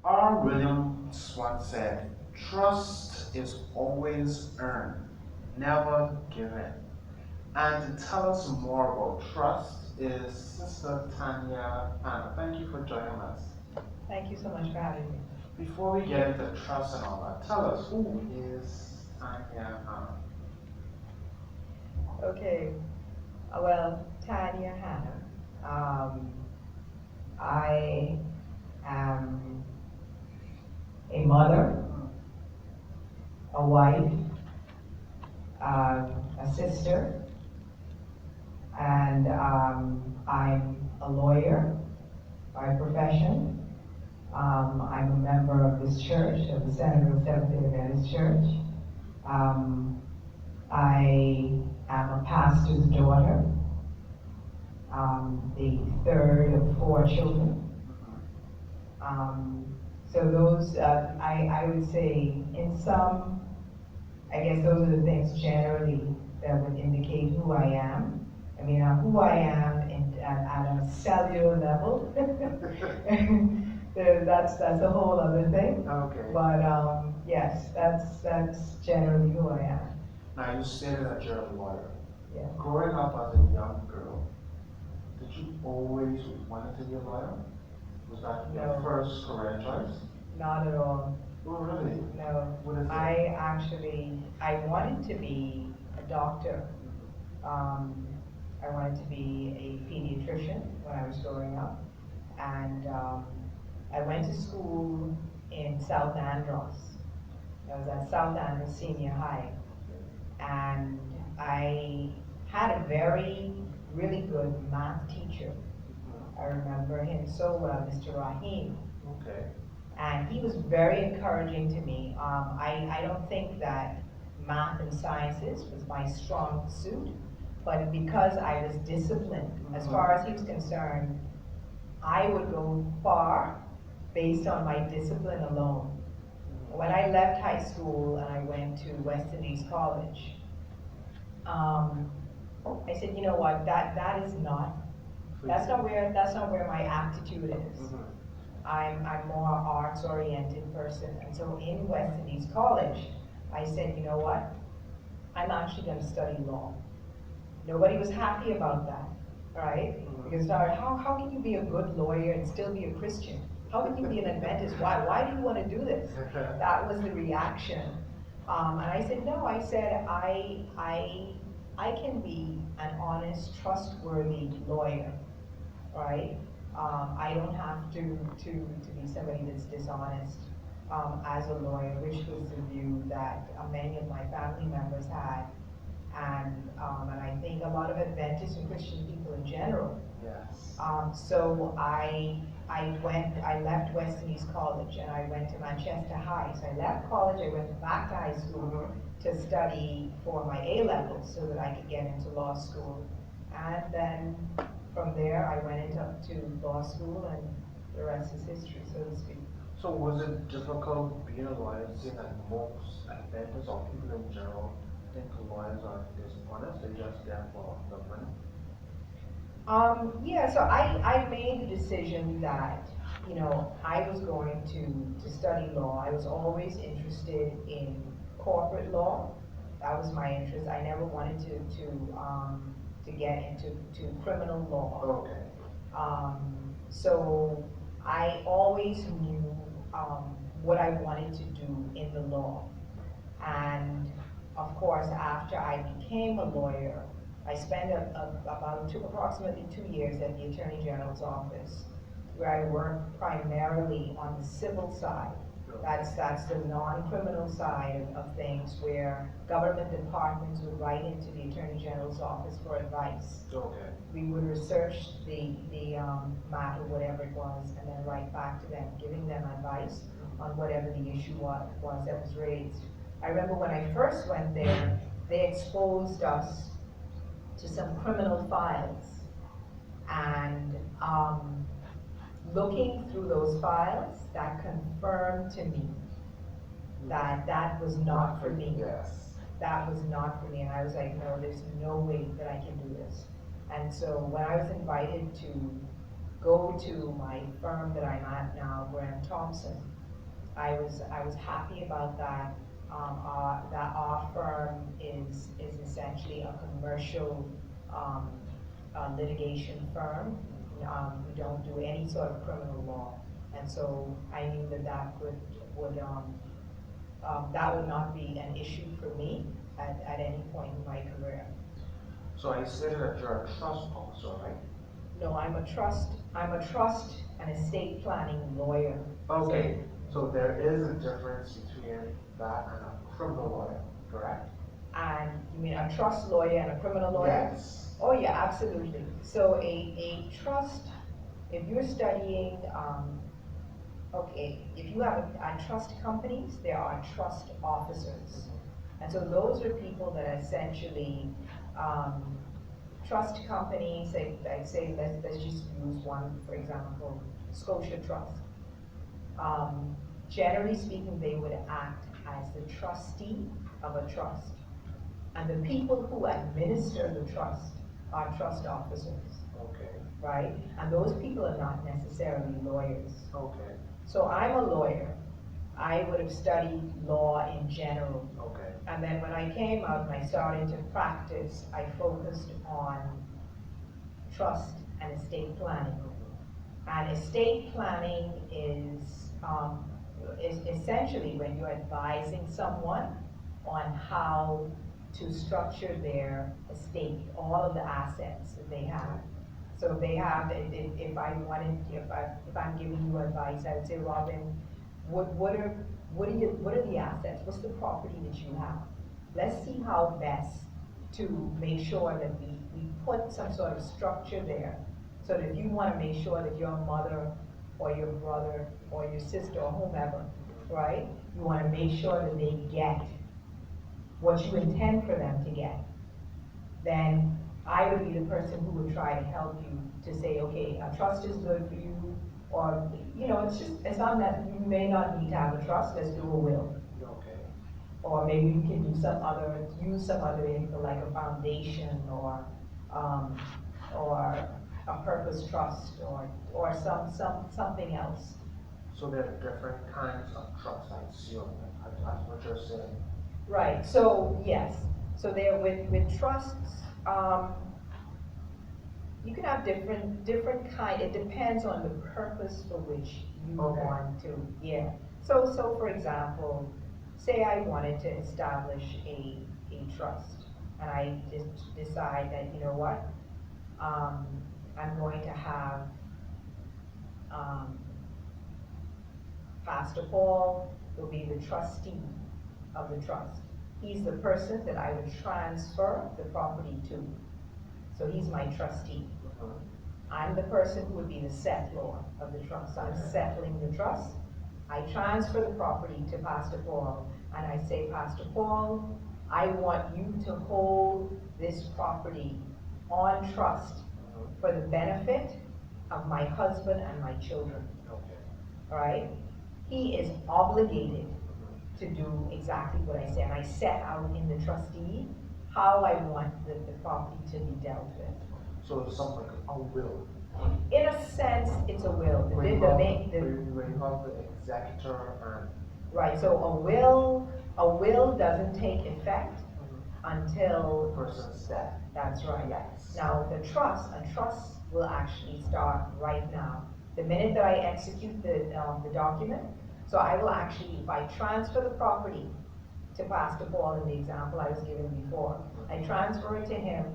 R. Williams once said, trust is always earned, never given. And to tell us more about trust is Sister Tanya Hanna. Thank you for joining us. Thank you so much for having me. Before we get into trust and all that, tell us who is Tanya Hanna? Okay, well, Tanya Hanna. I am a mother, a wife, a sister, and I'm a lawyer by profession. I'm a member of this church, of the Senator of Seventh-day Adventist Church. Um, I am a pastor's daughter, the third of four children. So those, I would say, in some, I guess those are the things generally that would indicate who I am. I mean, who I am at a cellular level. That's a whole other thing. Okay. But yes, that's generally who I am. Now you stated that you're a lawyer. Yeah. Growing up as a young girl, did you always want to be a lawyer? Was that your No. first career choice? Not at all. Oh, really? No. What is it? I wanted to be a doctor. I wanted to be a pediatrician when I was growing up. And I went to school in South Andros. I was at South Andros Senior High. And I had a really good math teacher. I remember him so well, Mr. Rahim. Okay. And he was very encouraging to me. I don't think that math and sciences was my strong suit, but because I was disciplined, as far as he was concerned, I would go far based on my discipline alone. When I left high school and I went to West Indies College, I said, you know what, that's not where my aptitude is. I'm more arts oriented person. And so in West Indies College, I said, you know what, I'm actually going to study law. Nobody was happy about that, right? Because how can you be a good lawyer and still be a Christian? How can you be an Adventist? Why do you want to do this? That was the reaction. And I said, no, I said, I can be an honest, trustworthy lawyer, right? I don't have to be somebody that's dishonest as a lawyer, which was the view that many of my family members had. And I think a lot of Adventist and Christian people in general. Yes. So I left West Indies College and I went to Manchester High. So I left college, I went back to high school to study for my A-levels so that I could get into law school. And then from there I went into law school and the rest is history, so to speak. So was it difficult being a lawyer, seeing that most Adventists or people in general think lawyers are dishonest, they're just there for the money? Yeah, so I made the decision that, you know, I was going to study law. I was always interested in corporate law. That was my interest. I never wanted to get into criminal law. Okay. So I always knew what I wanted to do in the law. And of course, after I became a lawyer, I spent approximately 2 years at the Attorney General's office, where I worked primarily on the civil side. That's the non-criminal side of things, where government departments would write into the Attorney General's office for advice. Okay. We would research the matter, whatever it was, and then write back to them, giving them advice on whatever the issue was that was raised. I remember when I first went there, they exposed us to some criminal files, and looking through those files, that confirmed to me that that was not for me. Yes. That was not for me, and I was like, no, there's no way that I can do this. And so when I was invited to go to my firm that I'm at now, Graham Thompson, I was happy about that. That our firm is essentially a commercial um, litigation firm. We don't do any sort of criminal law, and so I knew that that would not be an issue for me at any point in my career. So I stated that you're a trust officer, right? No, I'm a trust and estate planning lawyer. Okay, so there is a difference between that and a criminal lawyer, correct? And you mean a trust lawyer and a criminal lawyer? Yes. Oh yeah, absolutely. So a trust, if you're studying, okay, if you have trust companies, there are trust officers. And so those are people that essentially, trust companies, I'd say let's just use one, for example, Scotia Trust. Generally speaking, they would act as the trustee of a trust. And the people who administer the trust are trust officers. Okay. Right? And those people are not necessarily lawyers. Okay. So I'm a lawyer. I would have studied law in general. Okay. And then when I came out and I started to practice, I focused on trust and estate planning. And estate planning is essentially when you're advising someone on how to structure their estate, all of the assets that they have. So if they have, if I'm giving you advice, I would say, Robin, what are the assets? What's the property that you have? Let's see how best to make sure that we put some sort of structure there. So that if you want to make sure that your mother or your brother or your sister or whomever, right, you want to make sure that they get what you intend for them to get, then I would be the person who would try to help you to say, okay, a trust is good for you, or, you know, it's not that you may not need to have a trust, let's do a will. Okay. Or maybe you can use some other info like a foundation or a purpose trust or something else. So there are different kinds of trusts, I assume, that's what you're saying. Right, so yes, so there with trusts, you can have different kind, it depends on the purpose for which you want to, yeah. So for example, say I wanted to establish a trust, and I just decide that, you know what, I'm going to have Pastor Paul will be the trustee of the trust. He's the person that I would transfer the property to. So he's my trustee. I'm the person who would be the settlor of the trust. I'm settling the trust. I transfer the property to Pastor Paul, and I say, Pastor Paul, I want you to hold this property on trust for the benefit of my husband and my children. Okay. All right? He is obligated to do exactly what I say, and I set out in the trustee how I want the property to be dealt with. So it's something like a will. In a sense, it's a will. Where you have the executor and... Right, so a will doesn't take effect until... the person's death. That's right. Yes. Now, a trust will actually start right now. The minute that I execute the document, so I will actually, if I transfer the property to Pastor Paul in the example I was given before, I transfer it to him,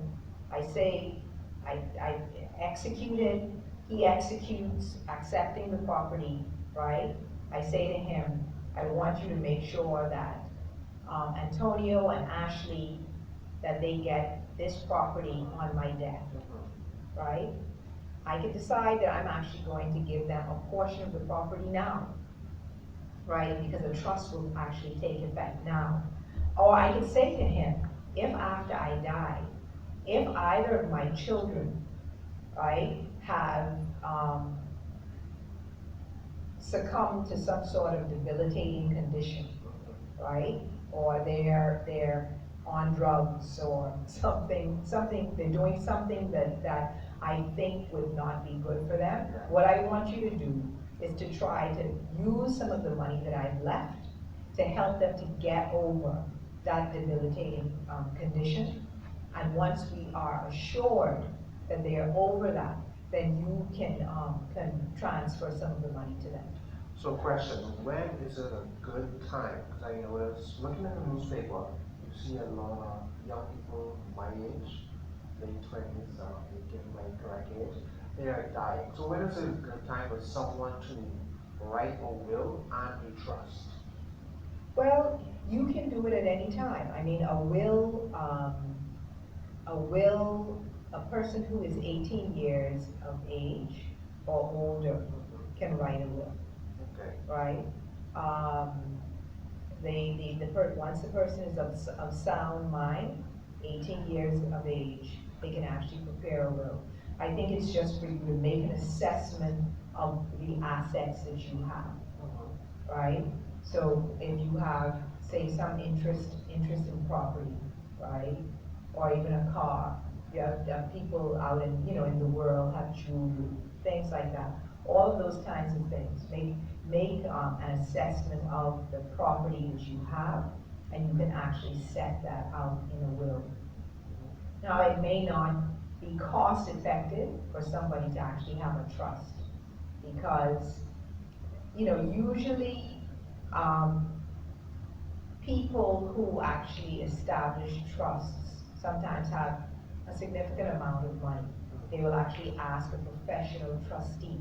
I say, I execute it, he executes accepting the property, right? I say to him, I want you to make sure that Antonio and Ashley, that they get this property on my death, right? I can decide that I'm actually going to give them a portion of the property now, right? Because the trust will actually take effect now. Or I can say to him, if after I die, if either of my children, right, have succumbed to some sort of debilitating condition, right, or they're on drugs or something, they're doing something that I think would not be good for them. What I want you to do is to try to use some of the money that I've left to help them to get over that debilitating condition. And once we are assured that they are over that, then you can transfer some of the money to them. So question, when is it a good time? Because I was looking at the newspaper, you see a lot of young people my age, late 20s, getting my correct age, they are dying. So when is it a good time for someone to write a will and a trust? Well, you can do it at any time. I mean, a person who is 18 years of age or older can write a will, Okay. right? Once the person is of sound mind, 18 years of age, they can actually prepare a will. I think it's just for you to make an assessment of the assets that you have, right? So if you have, say, some interest in property, right? Or even a car, you have people out in the world have jewelry, things like that. All of those kinds of things. Make an assessment of the property that you have, and you can actually set that out in a will. Now, it may not be cost effective for somebody to actually have a trust, because usually people who actually establish trusts sometimes have a significant amount of money. They will actually ask a professional trustee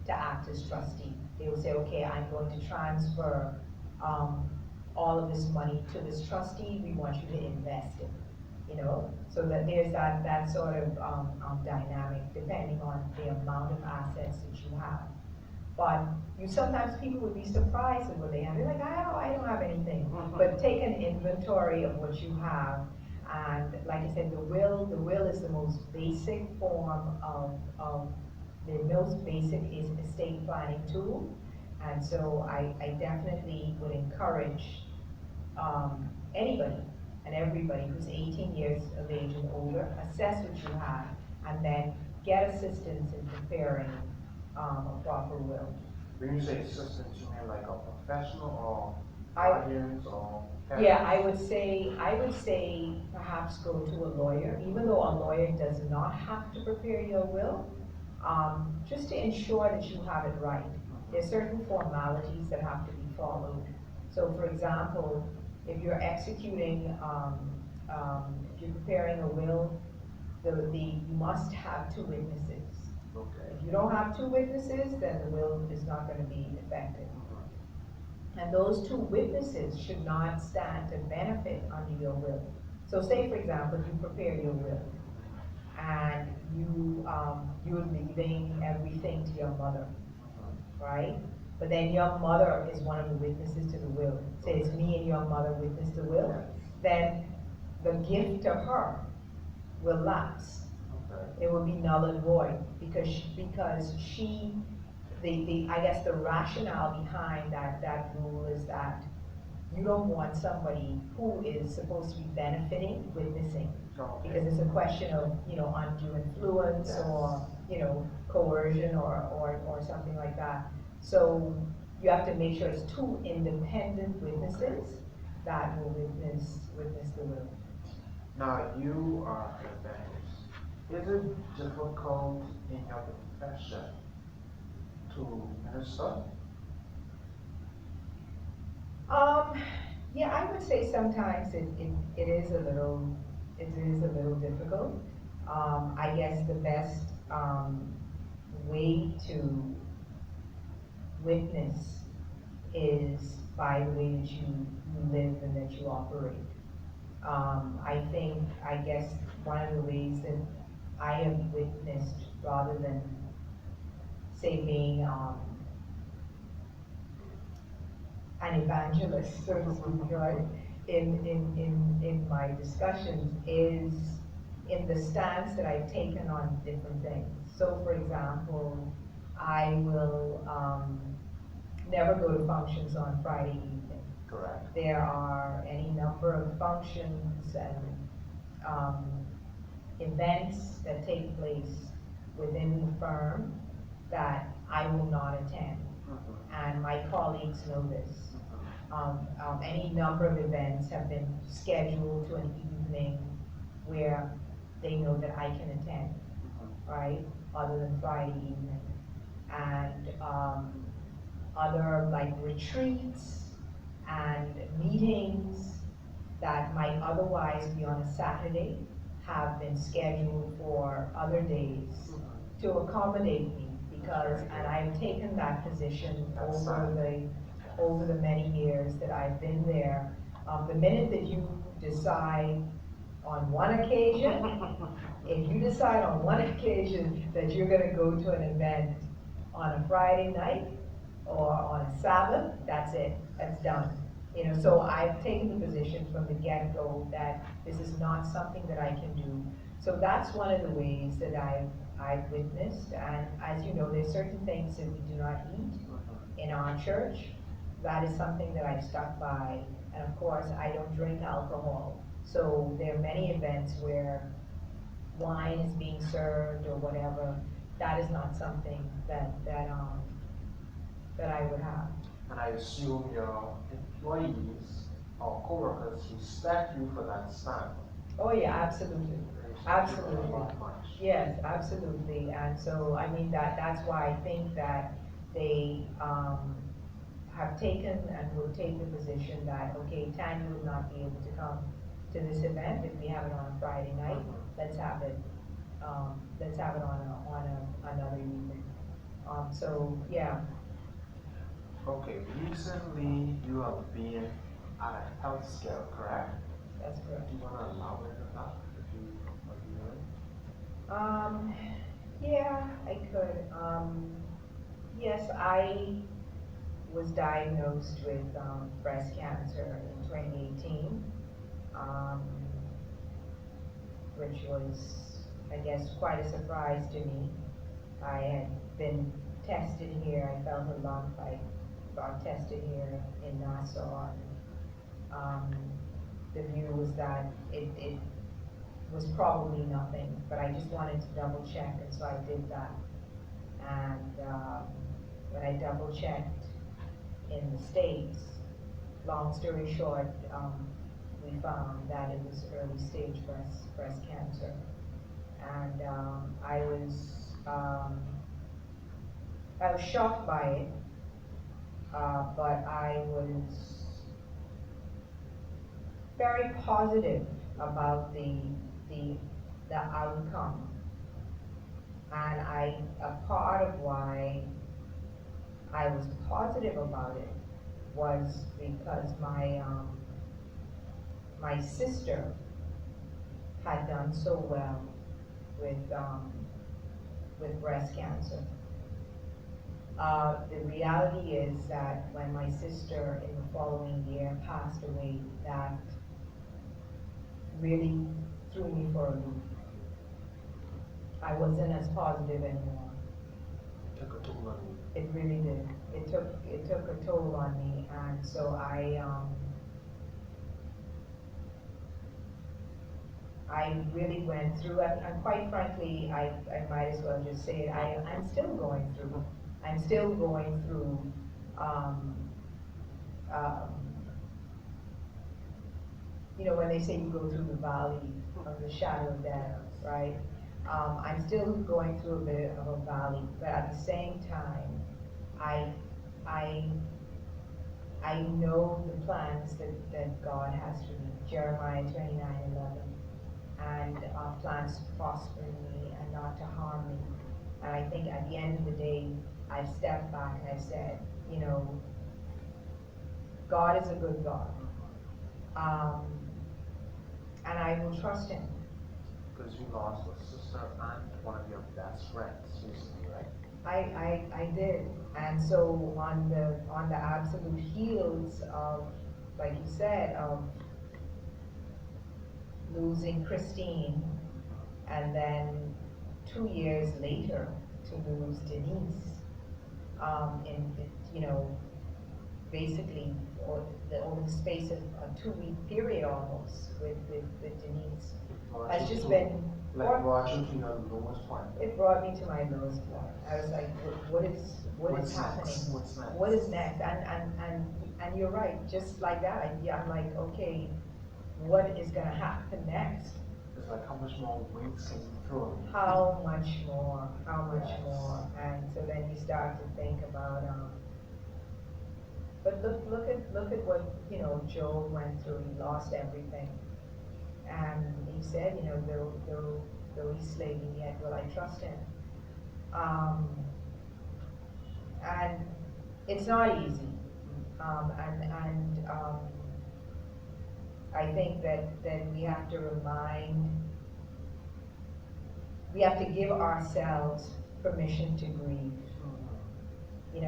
to act as trustee. They will say, okay, I'm going to transfer all of this money to this trustee. We want you to invest it. So that there's that sort of dynamic depending on the amount of assets that you have. But sometimes people would be surprised at what they have. They're like, I don't have anything. But take an inventory of what you have, and like I said, the will is the most basic form of the most basic is estate planning tool. And so I definitely would encourage anybody and everybody who's 18 years of age and older, assess what you have, and then get assistance in preparing a proper will. When you say assistance, you mean like a professional or guardians or parents? Yeah, I would say perhaps go to a lawyer, even though a lawyer does not have to prepare your will, just to ensure that you have it right. There's certain formalities that have to be followed. So for example, if you're executing, if you're preparing a will, you must have two witnesses. Okay. If you don't have two witnesses, then the will is not going to be effective. And those two witnesses should not stand to benefit under your will. So say, for example, you prepare your will, and you're leaving everything to your mother, right? But then your mother is one of the witnesses to the will. Say it's me and your mother witness the will, then the gift to her will lapse. Okay. It will be null and void because I guess the rationale behind that rule is that you don't want somebody who is supposed to be benefiting witnessing. Okay. Because it's a question of undue influence, yes, or coercion or something like that. So you have to make sure it's two independent witnesses that will witness the will. Now you are an evangelist. Is it difficult in your profession to minister? Yeah, I would say sometimes it is a little difficult. I guess the best way to witness is by the way that you live and that you operate. I guess one of the ways that I have witnessed, rather than say being an evangelist, so to speak, right, in my discussions, is in the stance that I've taken on different things. So for example, I will never go to functions on Friday evening. Correct. There are any number of functions and events that take place within the firm that I will not attend. And my colleagues know this. Any number of events have been scheduled to an evening where they know that I can attend, right? Other than Friday evening. And other like retreats and meetings that might otherwise be on a Saturday have been scheduled for other days to accommodate me because, and I've taken that position over the many years that I've been there. The minute that you decide on one occasion, if you decide on one occasion that you're gonna go to an event on a Friday night or on a Sabbath, that's it, that's done. You know, so I've taken the position from the get-go that this is not something that I can do. So that's one of the ways that I've witnessed, and as you know, there's certain things that we do not eat in our church. That is something that I've stuck by, and of course, I don't drink alcohol. So there are many events where wine is being served or whatever. That is not something that I would have. And I assume your employees or coworkers respect you for that stand. Oh yeah, absolutely, absolutely. Yes, absolutely. And so, I mean, that's why I think that they have taken and will take the position that, okay, Tanya would not be able to come to this event if we have it on a Friday night. Let's have it on another evening. So yeah. Okay, recently you have been at a health scale, correct? That's correct. Do you want to elaborate on that? If you Yeah, I could. Yes, I was diagnosed with breast cancer in 2018, which was, I guess, quite a surprise to me. I had been tested here. I felt a lump. I got tested here in Nassau. The view was that it was probably nothing, but I just wanted to double check, and so I did that. And when I double checked in the States, long story short, we found that it was early stage breast cancer. And I was shocked by it, but I was very positive about the outcome. And a part of why I was positive about it was because my sister had done so well with breast cancer. The reality is that when my sister in the following year passed away, that really threw me for a loop. I wasn't as positive anymore. It took a toll on you. It really did. It took a toll on me, and so I really went through it, and quite frankly, I might as well just say it, I'm still going through. I'm still going through you know, when they say you go through the valley of the shadow of death, right? I'm still going through a bit of a valley, but at the same time, I know the plans that God has for me. Jeremiah 29:11, and plans to prosper me and not to harm me. And I think at the end of the day, I've stepped back and I've said, you know, God is a good God. And I will trust him. Because you lost a sister and one of your best friends recently, right? I did. And so on the absolute heels of, like you said, of losing Christine, and then 2 years later to lose Denise, you know, basically, over the space of a 2-week period almost with Denise, has just been. Like brought you to your lowest point. It brought me to my lowest point. I was like, what is happening? Next? What's next? What is next? And you're right, just like that, I'm like, okay, what is gonna happen next? It's like how much more weight can you throw? How much more? How much more? And so then you start to think about, but look at what, Job went through. He lost everything. And he said, though he slay me, yet will I trust him. And it's not easy. I think that we have to give ourselves permission to grieve.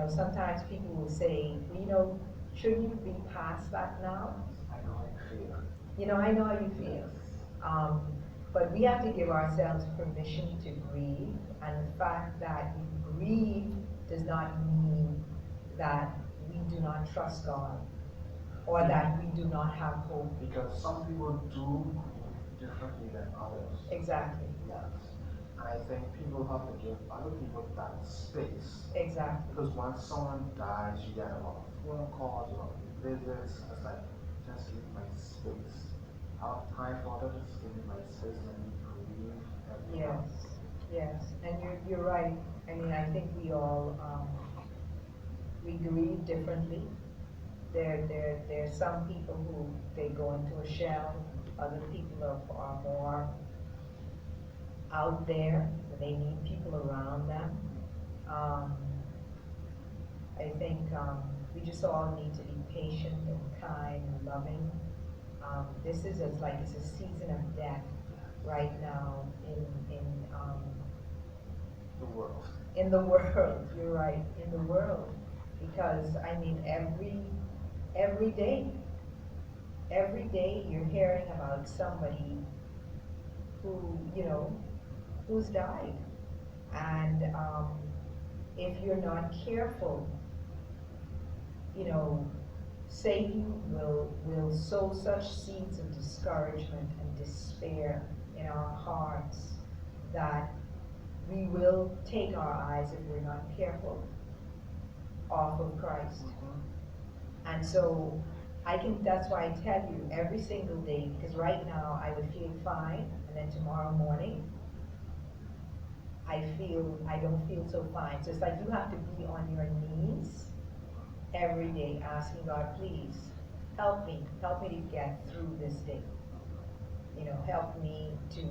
Sometimes people will say, shouldn't you be past that now? I know how you feel. I know how you feel. But we have to give ourselves permission to grieve, and the fact that we grieve does not mean that we do not trust God or that we do not have hope. Because some people do grieve differently than others. Exactly. Yes. And I think people have to give other people that space. Exactly. Because once someone dies, you get a lot of phone calls, a lot of visits. It's like, just give me my space. I have time for others, just give me my space and let me grieve every month. Yes, and you're right. I mean, I think we all we grieve differently. There's some people who they go into a shell. Other people are more out there. They need people around them. I think we just all need to be patient and kind and loving. This is it's a season of death right now in The world. In the world, you're right, in the world. Because I mean every day you're hearing about somebody who, who's died. And if you're not careful, Satan will sow such seeds of discouragement and despair in our hearts that we will take our eyes, if we're not careful, off of Christ. And so that's why I tell you every single day, because right now I would feel fine, and then tomorrow morning I don't feel so fine. So it's like you have to be on your knees every day asking God, please help me to get through this day. Help me to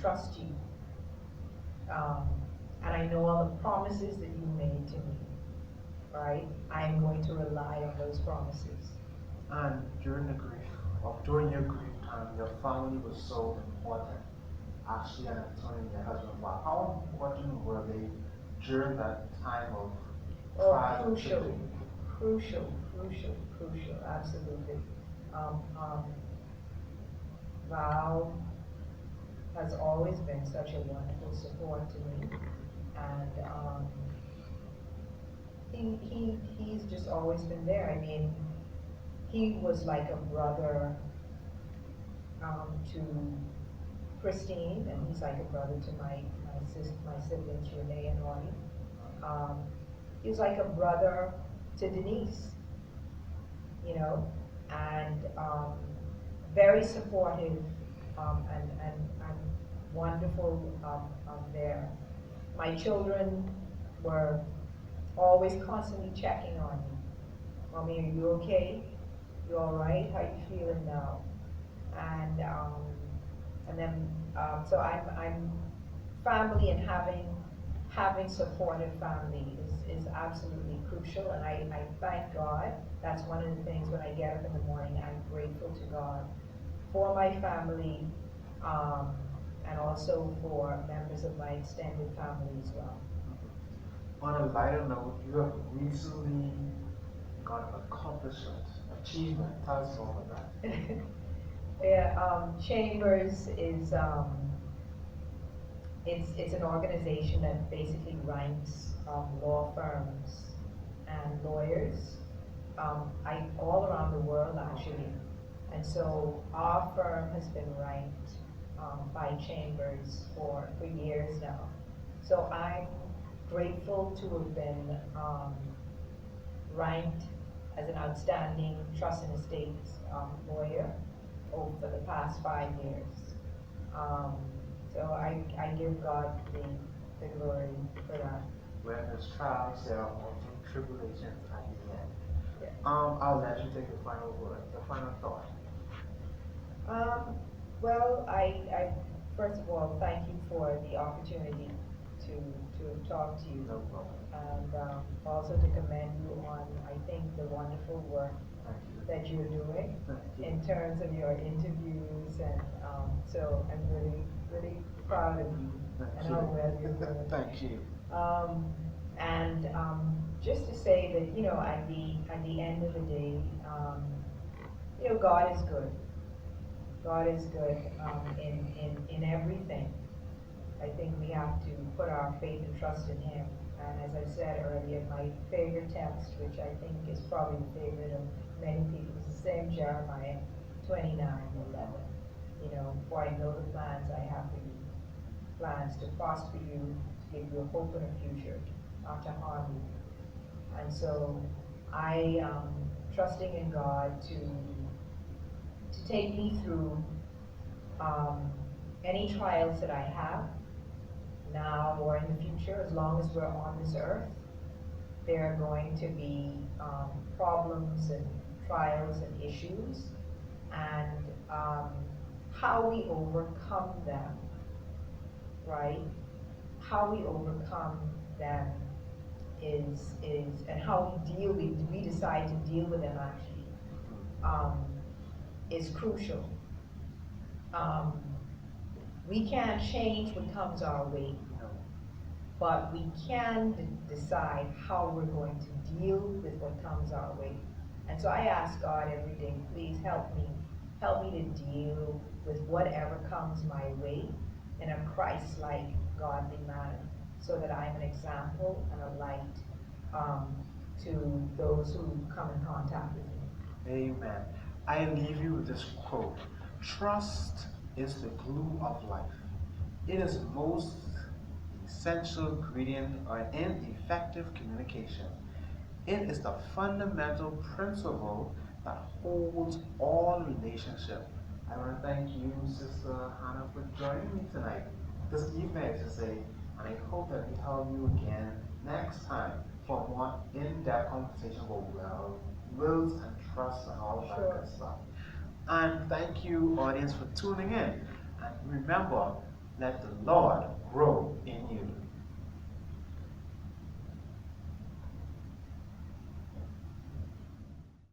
trust you. And I know all the promises that you made to me, right? I'm going to rely on those promises. And during your grief time, your family was so important. Ashley and Tony and your husband, how important were they during that time of trial? Crucial, absolutely. Val has always been such a wonderful support to me, and he's just always been there. I mean, he was like a brother to Christine, and he's like a brother to my siblings Renee and Ronnie. He was like a brother to Denise, and very supportive and wonderful there. My children were always constantly checking on me. Mommy, are you okay? You all right? How you feeling now? And then so I'm family, and having supportive family is absolutely crucial, and I thank God. That's one of the things when I get up in the morning, I'm grateful to God for my family, and also for members of my extended family as well. On a lighter note, you have recently got an accomplishment, achievement. Tell us more about that. Yeah, Chambers is it's an organization that basically ranks law firms and lawyers all around the world actually. And so our firm has been ranked by Chambers for years now. So I'm grateful to have been ranked as an outstanding trust and estates lawyer over the past 5 years. So I give God the glory for that. When there's trials, there are often tribulations at the end. Yeah. I'll let you take the final word, the final thought. Well, I first of all thank you for the opportunity to talk to you. No problem. And also to commend you on, I think, the wonderful work that you're doing in terms of your interviews, and so I'm really, really proud of you and how well you're doing. Thank you. And just to say that, at the end of the day, God is good. God is good in everything. I think we have to put our faith and trust in Him. And as I said earlier, my favorite text, which I think is probably the favorite of many people, is the same Jeremiah 29:11. For I know the plans I have for you, plans to prosper you, to give you a hope and a future, not to harm you. And so I am trusting in God to take me through any trials that I have now or in the future. As long as we're on this earth, there are going to be problems and trials and issues, and how we overcome them, right? How we overcome them is and how we decide to deal with them actually is crucial. We can't change what comes our way, but we can decide how we're going to deal with what comes our way. And so I ask God every day, please help me to deal with whatever comes my way in a Christ-like, godly manner, so that I'm an example and a light to those who come in contact with me. Amen. I leave you with this quote: trust is the glue of life. It is most essential ingredient in effective communication. It is the fundamental principle that holds all relationships. I want to thank you, Sister Hannah, for joining me tonight, this evening, I should say, and I hope that we have you again next time for a more in-depth conversation about wills and trust and all that good stuff. And thank you, audience, for tuning in. And remember, let the Lord grow in you.